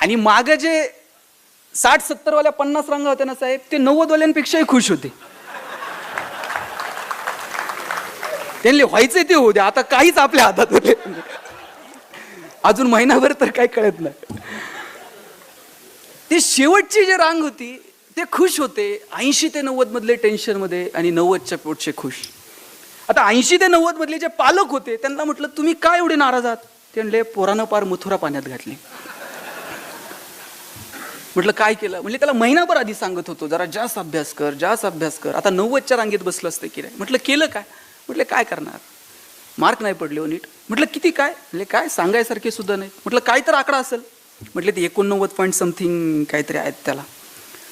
आणि मागे जे 60-70 वाल्या 50 रांगा होत्या ना साहेब, ते 90 वाल्यांपेक्षाही खुश होते. त्यांनी व्हायचंय ते होऊ द्या, आता काहीच आपल्या हातात होते. अजून महिनाभर तर काही कळत नाही. ती शेवटची जी रांग होती ते खुश होते. 80 ते 90 मधले टेन्शन मध्ये आणि 90च्या पोटचे खुश. आता 80 ते 90 मधले जे पालक होते त्यांना म्हटलं तुम्ही काय एवढे नाराज आहात? ते म्हणले पोरानं पार मथुरा पाण्यात घातली. म्हटलं काय केलं? म्हणजे त्याला महिनाभर आधी सांगत होतो जरा जास्त अभ्यास कर, जास्त अभ्यास कर. आता 90च्या रांगेत बसलं असतं की नाही. म्हटलं केलं काय? म्हटलं काय करणार, मार्क नाही पडले हो नीट. म्हटलं किती काय? म्हणजे काय सांगायसारखे सुद्धा नाही. म्हटलं काय तर आकडा असेल. म्हटलं ते 89 पॉईंट समथिंग काहीतरी आहेत त्याला.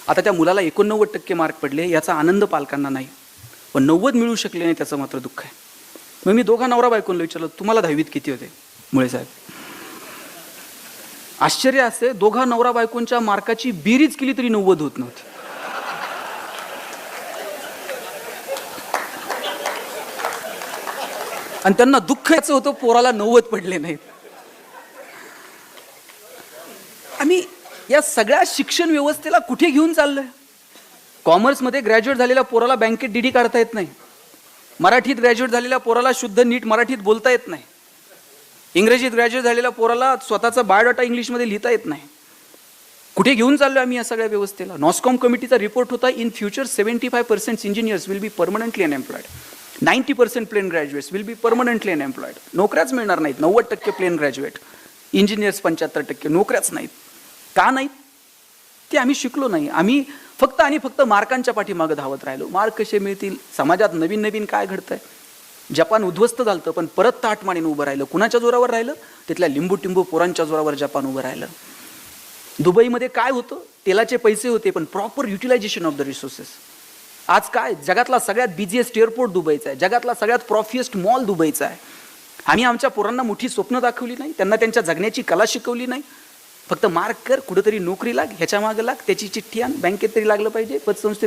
आता त्या मुलाला 89% मार्क पडले याचा आनंद पालकांना नाही, पण 90 मिळू शकले नाही त्याचं मात्र दुःख आहे. मग मी दोघा नवरा बायकोला विचारलं तुम्हाला 10वीत किती होते? मुळे साहेब आश्चर्य असे, दोघा नवरा बायकोंच्या मार्काची बेरीज केली तरी 90 होत नव्हती. आणि त्यांना दुःख याचं होतं पोराला 90 पडले नाहीत. आम्ही या सगळ्या शिक्षण व्यवस्थेला कुठे घेऊन चाललोय? कॉमर्समध्ये ग्रॅज्युएट झालेल्या पोराला बँकेत डीडी काढता येत नाही. मराठीत ग्रॅज्युएट झालेल्या पोराला शुद्ध नीट मराठीत बोलता येत नाही. इंग्रजीत ग्रॅज्युएट झालेल्या पोराला स्वतःचा बायोडाटा इंग्लिशमध्ये लिहिता येत नाही. कुठे घेऊन चाललोय आम्ही या सगळ्या व्यवस्थेला? नॉस्कॉम कमिटीचा रिपोर्ट होता, in future 75% engineers will be permanently unemployed, 90% plain graduates will be permanently unemployed. नोकऱ्याच मिळणार नाहीत. 90% प्लेन ग्रॅज्युएट, इंजिनियर्स 75%, नोकऱ्याच नाहीत. का नाहीत? ते आम्ही शिकलो नाही. आम्ही फक्त आणि फक्त मार्कांच्या पाठीमागं धावत राहिलो. मार्क कसे मिळतील? समाजात नवीन नवीन काय घडतंय? जपान उद्ध्वस्त झालं पण परत ताटमानेने उभं राहिलं. कुणाच्या जोरावर राहिलं? तिथल्या लिंबू टिंबू पोरांच्या जोरावर जपान उभं राहिलं. दुबईमध्ये काय होतं? तेलाचे पैसे होते पण proper utilization of the resources. आज काय? जगातला सगळ्यात बिझिएस्ट एअरपोर्ट दुबईचा आहे, जगातला सगळ्यात प्रॉफिएस्ट मॉल दुबईचा आहे. आम्ही आमच्या पोरांना मोठी स्वप्न दाखवली नाही, त्यांना त्यांच्या जगण्याची कला शिकवली नाही. फक्त मार्क कर, कुठेतरी नोकरी लाग, ह्याच्या मागे लाग, त्याची चिठ्ठी आण, बँकेत तरी लागलं पाहिजे, पतसंस्थेत